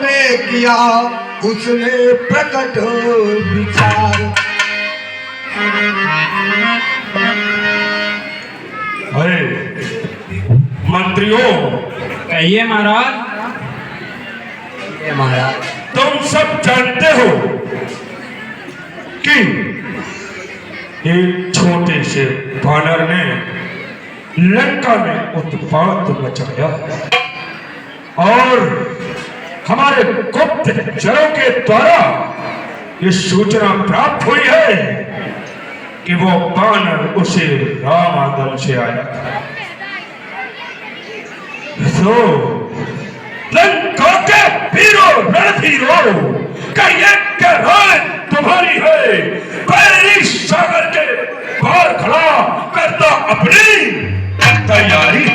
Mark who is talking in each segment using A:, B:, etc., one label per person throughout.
A: में किया उसने प्रकट विचार।
B: अरे मंत्रियों,
C: कहिए महाराज।
A: महाराज
B: तुम सब जानते हो कि एक छोटे से बानर ने लंका में उत्पात मचाया और हमारे गुप्तचरों के द्वारा ये सूचना प्राप्त हुई है कि वो बानर उसे रामादल से आया था। तो लंका के वीरों रणधीरों का ये राय तुम्हारी है। पैरी सागर के पार खड़ा करता अपनी तैयारी।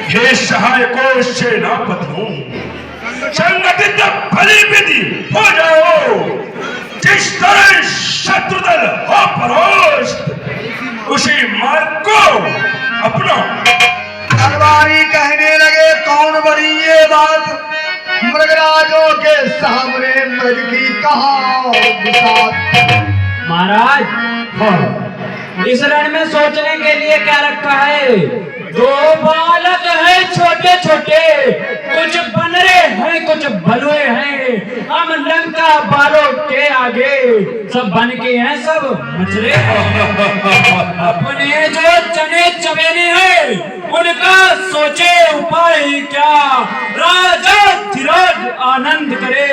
B: हे सहायकों सेनापतियों, संगठित भली विधि हो जाओ। जिस तरह शत्रुदल हो परोस्त उसी मार्ग को अपना।
A: तलवारी कहने लगे, कौन बड़ी ये बात मृगराजों के सामने मृग की कहा
C: महाराज,
A: हाँ।
C: इस रण में सोचने के लिए क्या रखा है? दो बालक हैं छोटे छोटे, कुछ बनरे हैं कुछ बलुए हैं। हम लंका बालों के आगे सब बन के हैं सब मछले। अपने जो चने चबेने हैं उनका सोचे उपाय क्या? राजा धीरज आनंद करे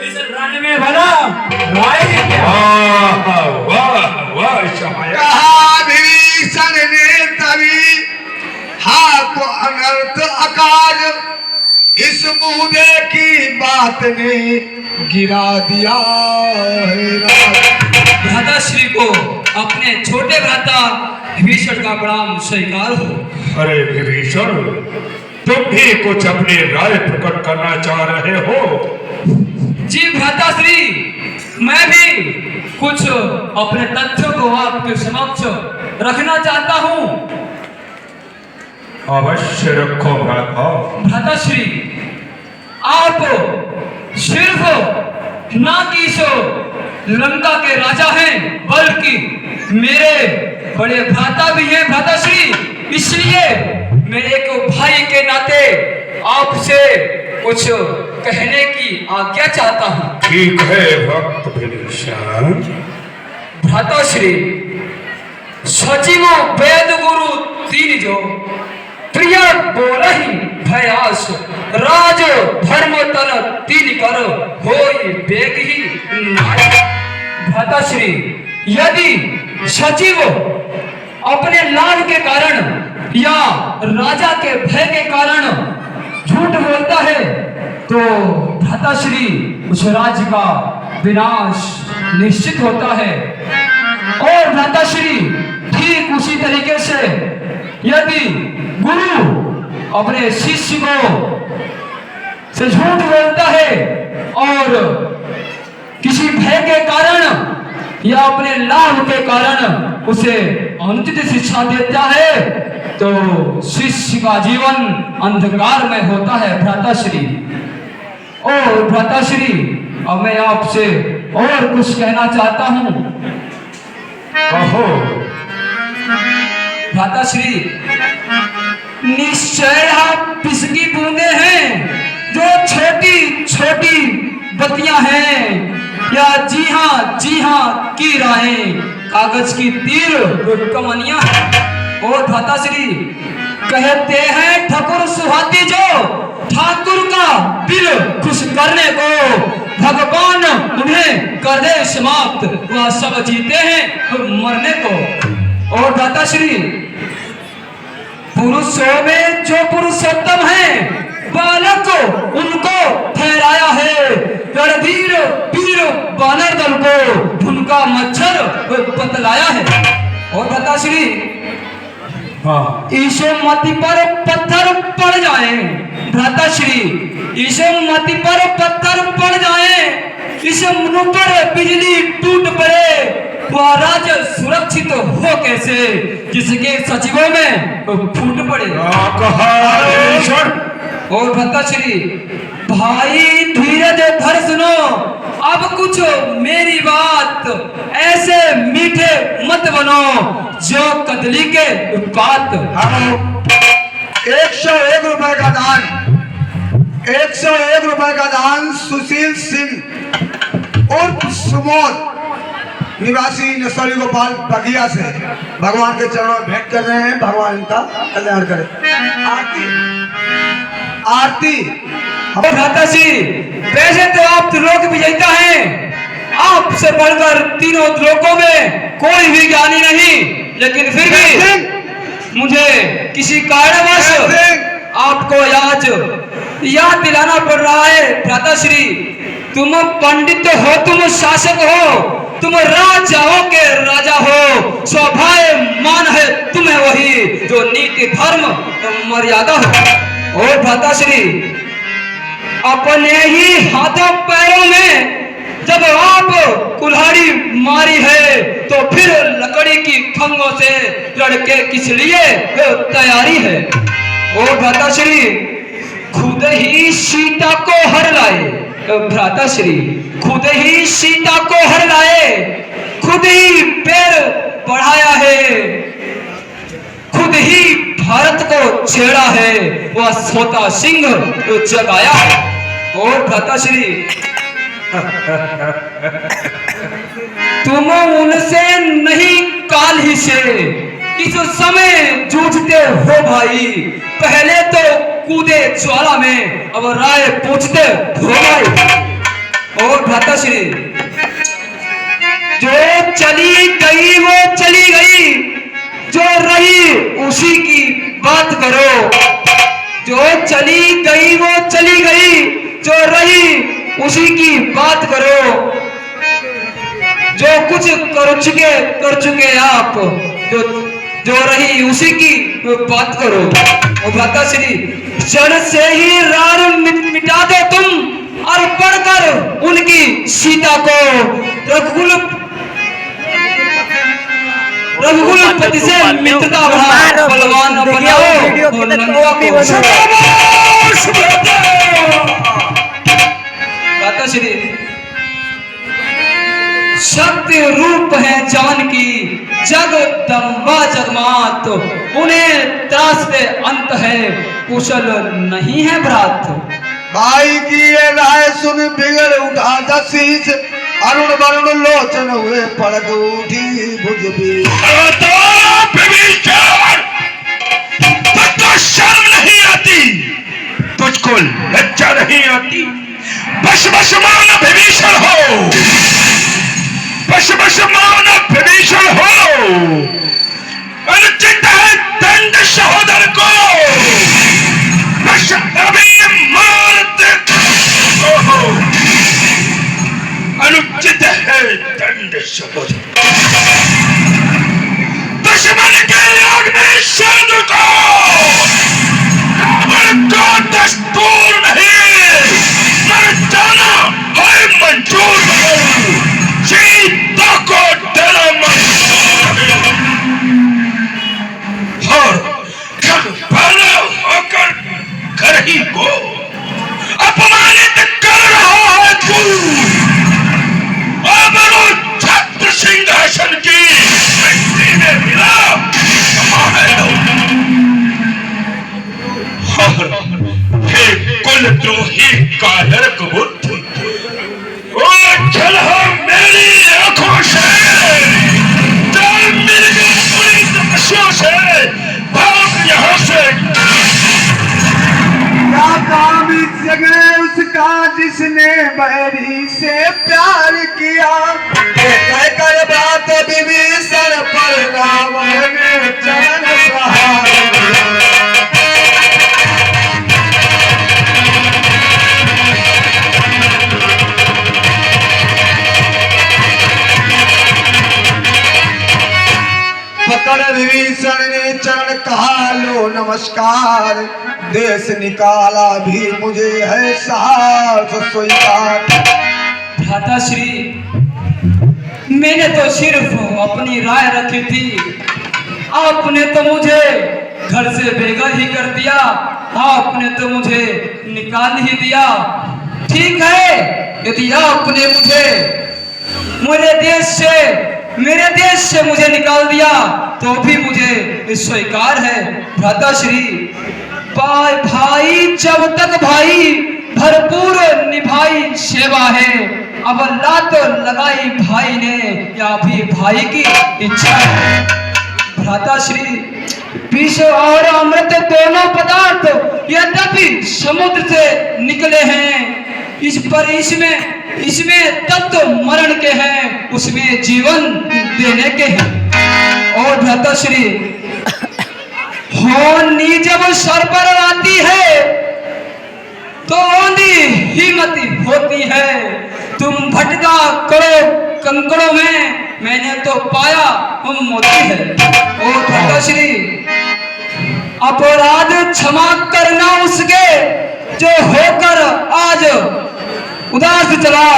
C: इस रण में भला राय क्या?
B: वाह वाह सहायक।
A: कहा भीषण ने तभी हाथ अनर्थ अकाज इस बूढ़े की बात ने गिरा दिया है।
D: भ्राताश्री को अपने छोटे भ्राता विभीषण का प्रणाम स्वीकार हो।
B: अरे विभीषण, तुम भी कुछ अपनी राय प्रकट करना चाह रहे हो?
D: जी भ्राताश्री, मैं भी कुछ अपने तथ्यों को आपके समक्ष रखना चाहता हूँ।
B: अवश्य रखो भ्राता।
D: भ्राताश्री, आप सिर्फ ना कि लंका के राजा हैं बल्कि मेरे बड़े भ्राता भी हैं भ्राताश्री। इसलिए मेरे एक भाई के नाते आपसे कुछ कहने की आज्ञा चाहता हूँ।
B: ठीक है भक्त विभीषण।
D: भ्राताश्री, सचिवो वेद गुरु तीन जो प्रिय बोलहि भयास राज धर्म तन तीन कर होई बेग ही नाय। भ्राताश्री, यदि सचिव अपने लाभ के कारण या राजा के भय के कारण झूठ बोलता है तो भ्राताश्री उस राज्य का विनाश निश्चित होता है। और भ्राताश्री, ठीक उसी तरीके से यदि गुरु अपने शिष्य को से झूठ बोलता है और किसी भय के कारण या अपने लाभ के कारण उसे अनुचित शिक्षा देता है तो शिष्य का जीवन अंधकार में होता है भ्राताश्री। और भ्राताश्री, अब मैं आपसे और कुछ कहना चाहता हूँ।
B: कहो।
D: भ्राताश्री, निश्चय आप पिसकी बूंदे हैं जो छोटी छोटी बत्तियां हैं, या जी हाँ की राहें कागज की तीर कमनियां हैं। और भ्राताश्री, कहते हैं ठाकुर सुहाती जो ठाकुर का दिल खुश करने को भगवान उन्हें कर दे समाप्त, वह सब जीते हैं मरने को। और भ्राताश्री, पुरुषों में जो पुरुषोत्तम है बालक को उनको ठहराया है। रणधीर वीर बानर दल को उनका मच्छर बतलाया है। और भ्राताश्री,
B: हाँ।
D: ईशो मति पर पत्थर पड़ जाए भ्राताश्री, ईशो मति पर पत्थर पड़ जाए, इस मुंह पर बिजली टूट पड़े, वह राज्य सुरक्षित हो कैसे जिसके सचिवों में फूट पड़े। और भ्राताश्री भाई धीरज धर सुनो, अब कुछ मेरी बात, ऐसे मीठे मत बनो जो कदली के बात।
A: 101 रुपए का दान, 101 रुपए का दान सुशील सिंह और सुमोद निवासी नसली गोपाल बगिया से भगवान के चरणों में भेंट कर रहे हैं। भगवान इनका कल्याण करे। आरती आरती।
D: भ्राताश्री वैसे तो आप त्रिलोक विजेता हैं, आपसे बढ़कर तीनों त्रिलोकों में कोई भी ज्ञानी नहीं, लेकिन फिर भी मुझे किसी कारणवश आपको आज याद दिलाना पड़ रहा है। भ्राताश्री तुम पंडित हो, तुम शासक हो, तुम राजाओं के राजा हो, स्वाभिमान है तुम्हें वही जो नीति धर्म मर्यादा हो। और भ्राताश्री अपने ही हाथों पैरों में जब आप कुल्हाड़ी मारी है तो फिर लकड़ी की खंगों से लड़के किस लिए तैयारी है। और भ्राताश्री खुद ही सीता को हर लाए, भ्राताश्री खुद ही सीता को हर लाए, खुद ही पैर बढ़ाया है, खुद ही भारत को छेड़ा है, वह सोता सिंह जगाया है। और भ्राताश्री तुम उनसे नहीं काल ही से इस समय जूझते हो भाई, पहले तो कूदे ज्वाला में, अब राय पूछते हो भाई। और भ्राताश्री जो चली गई वो चली गई, जो रही उसी की बात करो, जो चली गई वो चली गई, जो रही उसी की बात करो, जो कुछ कर चुके आप, जो रही उसी की बात करो। और भ्राताश्री जड़ से ही रार मिटा दो तुम और पढ़कर उनकी सीता को रघुकुलपति से मित्रता बढ़ा, बलवान बनाओ और नंगवा को। भ्राताश्री शक्ति रूप है जानकी, जगदम्बा जगमात, उन्हें त्रासते अंत है, कुशल नहीं है भ्रात।
A: भाई की ये राय सुन बिगड़ उठा दशीस, अरुण वरुण लोचन हुए पड़क उठी भुज भी।
B: तुझको शर्म नहीं आती, तुझको लज्जा नहीं आती? बस बस मान विभीषण हो, बस बस मान विभीषण हो, अनुचित है दंड सहोदर को, बस अभी मार दे। अनुचित है दंड सहोदर, दुश्मन के आग में शर्म को, उनको दस्तूर नहीं, मर जाना है मंजूर, सीता को देना मंजूर, और जग भला होकर घर ही को अपमानित कर रहा है तू। अब छत्र सिंहासन की मिट्टी में मिला कहाँ है और हे कुलद्रोही कायरक बुद्धि, ओ चल हो मेरी आंखों से, चल मेरी पुलिस अश्यों से, भाग यहाँ से।
A: क्या काम इस जगह उसका जिसने बैरी से प्यार किया, कहकर बात विभीषण पर रावण ने चरण सहारा। पकड़ विभीषण ने चरण कहा लो नमस्कार, देश निकाला भी मुझे है साहस स्वीकार।
D: भ्राताश्री मैंने तो सिर्फ अपनी राय रखी थी, आपने तो मुझे घर से बेघर ही कर दिया, आपने तो मुझे निकाल ही दिया। ठीक है, यदि आपने मुझे मेरे देश से मुझे निकाल दिया तो भी मुझे स्वीकार है। भ्राताश्री, भाई जब तक भाई भरपूर निभाई सेवा है, अब लात लगाई भाई ने या भी भाई की इच्छा है। भ्राताश्री, विष और अमृत दोनों पदार्थ यद्यपि समुद्र से निकले हैं, इसमें तत्व मरण के हैं, उसमें जीवन देने के हैं। और भ्राताश्री, होनी जब सर पर आती है तो औंधी हिम्मती होती है। तुम भटका करो कंकड़ों में, मैंने तो पाया हम मोती है। और भ्राताश्री, अपराध क्षमा करना उसके जो होकर आज उदास चला।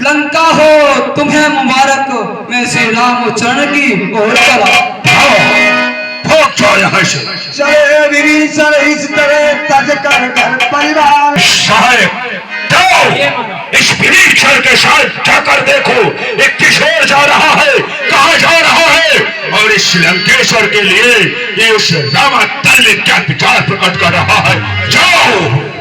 D: लंका हो तुम्हें मुबारक, मैं श्री राम चरण की ओर चला।
B: भाग जाओ यहाँ से।
A: चले विभीषण इस तरह तज कर घर परिवार।
B: साहब जाओ, इस विभीषण के साथ जाकर देखो एक किशोर जा रहा है, कहाँ जा रहा है, और इस लंकेश्वर के लिए ये उस रामातल क्या विचार प्रकट कर रहा है। जाओ।